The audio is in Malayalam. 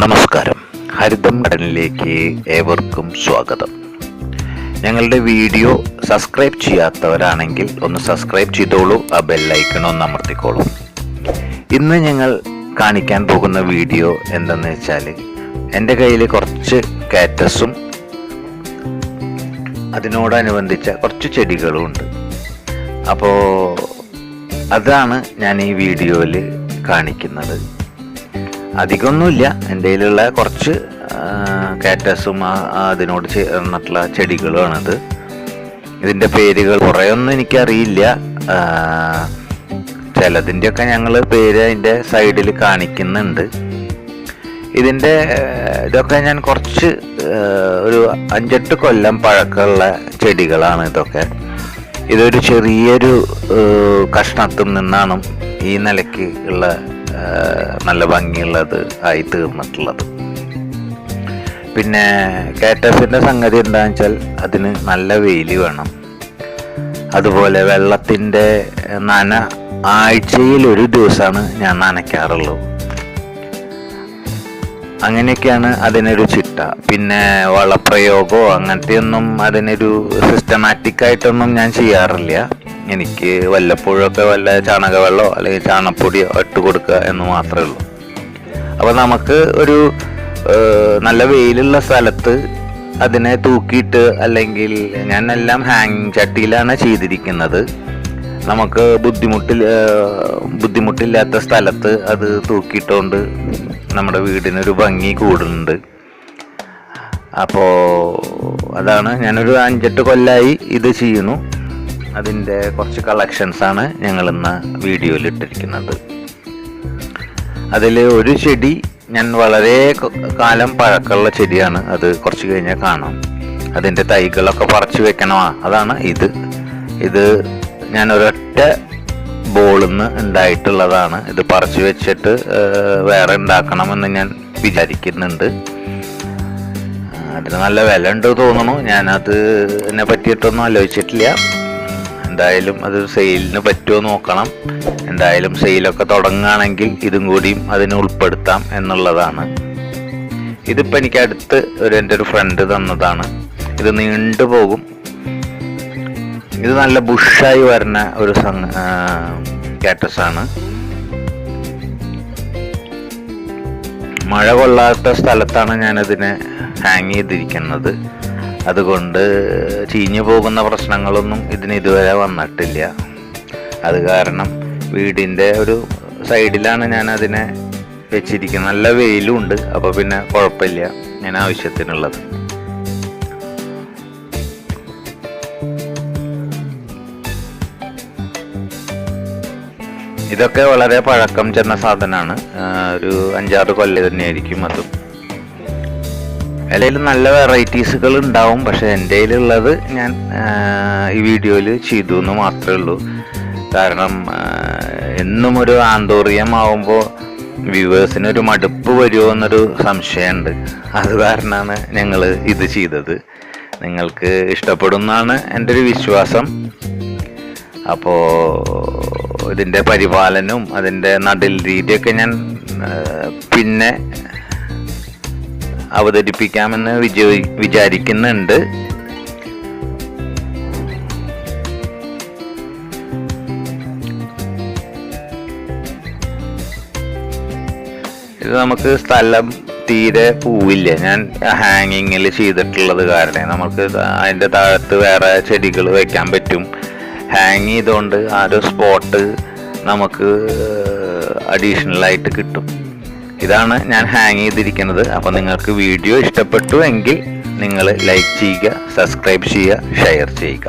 നമസ്കാരം. ഹരിതം ഗാർഡനിലേക്ക് ഏവർക്കും സ്വാഗതം. ഞങ്ങളുടെ വീഡിയോ സബ്സ്ക്രൈബ് ചെയ്യാത്തവരാണെങ്കിൽ ഒന്ന് സബ്സ്ക്രൈബ് ചെയ്തോളൂ, ആ ബെല്ലൈക്കൺ ഒന്ന് അമർത്തിക്കോളൂ. ഇന്ന് ഞങ്ങൾ കാണിക്കാൻ പോകുന്ന വീഡിയോ എന്തെന്ന് വെച്ചാൽ, എൻ്റെ കയ്യിൽ കുറച്ച് കാറ്റസും അതിനോടനുബന്ധിച്ച കുറച്ച് ചെടികളും ഉണ്ട്. അപ്പോൾ അതാണ് ഞാൻ ഈ വീഡിയോയിൽ കാണിക്കുന്നത്. അധികമൊന്നുമില്ല, എൻ്റെ കയ്യിലുള്ള കുറച്ച് കാറ്റസും അതിനോട് ചേർന്നിട്ടുള്ള ചെടികളുമാണിത്. ഇതിൻ്റെ പേരുകൾ കുറേയൊന്നും എനിക്കറിയില്ല. ചിലതിൻ്റെയൊക്കെ ഞങ്ങൾ പേര് അതിൻ്റെ സൈഡിൽ കാണിക്കുന്നുണ്ട്. ഇതൊക്കെ ഞാൻ കുറച്ച് ഒരു 5-8 കൊല്ലം പഴക്കമുള്ള ചെടികളാണ് ഇതൊക്കെ. ഇതൊരു ചെറിയൊരു കഷ്ണത്തിൽ നിന്നാണ് ഈ നിലയ്ക്ക് ഉള്ള നല്ല ഭംഗിയുള്ളത് ആയി തീർന്നിട്ടുള്ളത്. പിന്നെ കാറ്റസിൻ്റെ സംഗതി എന്താണെന്ന് വെച്ചാൽ, അതിന് നല്ല വെയിൽ വേണം. അതുപോലെ വെള്ളത്തിൻ്റെ ആഴ്ചയിൽ ഒരു ദിവസമാണ് ഞാൻ നനയ്ക്കാറുള്ളൂ. അങ്ങനെയൊക്കെയാണ് അതിനൊരു ചിട്ട. പിന്നെ വളപ്രയോഗമോ അങ്ങനത്തെ ഒന്നും അതിനൊരു സിസ്റ്റമാറ്റിക് ആയിട്ടൊന്നും ഞാൻ ചെയ്യാറില്ല. എനിക്ക് വല്ലപ്പോഴൊക്കെ വല്ല ചാണകവെള്ളമോ അല്ലെങ്കിൽ ചാണകപ്പൊടിയോ ഇട്ട് കൊടുക്കുക എന്ന് മാത്രമേ ഉള്ളൂ. അപ്പോൾ നമുക്ക് ഒരു നല്ല വെയിലുള്ള സ്ഥലത്ത് അതിനെ തൂക്കിയിട്ട്, അല്ലെങ്കിൽ ഞാനെല്ലാം ഹാങ്ങിങ് ചട്ടിയിലാണ് ചെയ്തിരിക്കുന്നത്. നമുക്ക് ബുദ്ധിമുട്ടില്ലാത്ത സ്ഥലത്ത് അത് തൂക്കിയിട്ടുകൊണ്ട് നമ്മുടെ വീടിനൊരു ഭംഗി കൂടുന്നുണ്ട്. അപ്പോൾ അതാണ്, ഞാനൊരു 5-8 കൊല്ലമായി ഇത് ചെയ്യുന്നു. അതിൻ്റെ കുറച്ച് കളക്ഷൻസാണ് ഞങ്ങളിന്ന് വീഡിയോയിൽ ഇട്ടിരിക്കുന്നത്. അതിൽ ഒരു ചെടി ഞാൻ വളരെ കാലം പഴക്കമുള്ള ചെടിയാണ്. അത് കുറച്ച് കഴിഞ്ഞാൽ കാണാം. അതിൻ്റെ തൈകളൊക്കെ പറിച്ചു വെക്കണമാ. അതാണ് ഇത് ഞാൻ ഒരൊറ്റ ബോളിൽ നിന്ന് ഉണ്ടായിട്ടുള്ളതാണ്. ഇത് പറിച്ചു വെച്ചിട്ട് വേറെ ഉണ്ടാക്കണമെന്ന് ഞാൻ വിചാരിക്കുന്നുണ്ട്. അതിന് നല്ല വില ഉണ്ട് തോന്നുന്നു. ഞാനത് എന്നെ പറ്റിയിട്ടൊന്നും ആലോചിച്ചിട്ടില്ല. എന്തായാലും അത് സെയിലിന് പറ്റുമോ നോക്കണം. എന്തായാലും സെയിലൊക്കെ തുടങ്ങുകയാണെങ്കിൽ ഇതും കൂടിയും അതിന് ഉൾപ്പെടുത്താം എന്നുള്ളതാണ്. ഇതിപ്പോൾ എനിക്ക് അടുത്ത് എൻ്റെ ഒരു ഫ്രണ്ട് തന്നതാണ്. ഇത് നീണ്ടു പോകും. ഇത് നല്ല ബുഷായി വരുന്ന ഒരു കാറ്റസാണ്. മഴ കൊള്ളാത്ത സ്ഥലത്താണ് ഞാനതിനെ ഹാങ് ചെയ്തിരിക്കുന്നത്. അതുകൊണ്ട് ചീഞ്ഞു പോകുന്ന പ്രശ്നങ്ങളൊന്നും ഇതിന് ഇതുവരെ വന്നിട്ടില്ല. അത് കാരണം വീടിൻ്റെ ഒരു സൈഡിലാണ് ഞാൻ അതിനെ വെച്ചിരിക്കുന്നത്. നല്ല വെയിലും ഉണ്ട്. അപ്പോൾ പിന്നെ കുഴപ്പമില്ല, ഞാൻ ആവശ്യത്തിനുള്ളത്. ഇതൊക്കെ വളരെ പഴക്കം ചെന്ന സാധനമാണ്. ഒരു 5-6 കൊല്ലം തന്നെയായിരിക്കും അതും. അതിൽ നല്ല വെറൈറ്റീസുകൾ ഉണ്ടാവും. പക്ഷെ എൻ്റെ കയ്യിലുള്ളത് ഞാൻ ഈ വീഡിയോയിൽ ചെയ്തു എന്ന് മാത്രമേ ഉള്ളൂ. കാരണം എന്നും ഒരു ആന്തോറിയം ആവുമ്പോൾ വ്യൂവേഴ്സിനൊരു മടുപ്പ് വരുമോ എന്നൊരു സംശയമുണ്ട്. അത് കാരണമാണ് ഞങ്ങൾ ഇത് ചെയ്തത്. നിങ്ങൾക്ക് ഇഷ്ടപ്പെടുമെന്നാണ് എൻ്റെ ഒരു വിശ്വാസം. അപ്പോൾ ഇതിൻ്റെ പരിപാലനവും അതിൻ്റെ നടൽ രീതിയൊക്കെ ഞാൻ പിന്നെ അവതരിപ്പിക്കാമെന്ന് വിചാരിക്കുന്നുണ്ട്. ഇത് നമുക്ക് സ്ഥലം തീരെ പൂവില്ല. ഞാൻ ഹാങ്ങിങ്ങിൽ ചെയ്തിട്ടുള്ളത് കാരണം നമുക്ക് അതിൻ്റെ താഴത്ത് വേറെ ചെടികൾ വയ്ക്കാൻ പറ്റും. ഹാങ് ചെയ്തുകൊണ്ട് ആ ഒരു സ്പോട്ട് നമുക്ക് അഡീഷണലായിട്ട് കിട്ടും. ഇതാണ് ഞാൻ ഹാങ് ചെയ്തിരിക്കുന്നത്. അപ്പോൾ നിങ്ങൾക്ക് വീഡിയോ ഇഷ്ടപ്പെട്ടു എങ്കിൽ നിങ്ങൾ ലൈക്ക് ചെയ്യുക, സബ്സ്ക്രൈബ് ചെയ്യുക, ഷെയർ ചെയ്യുക.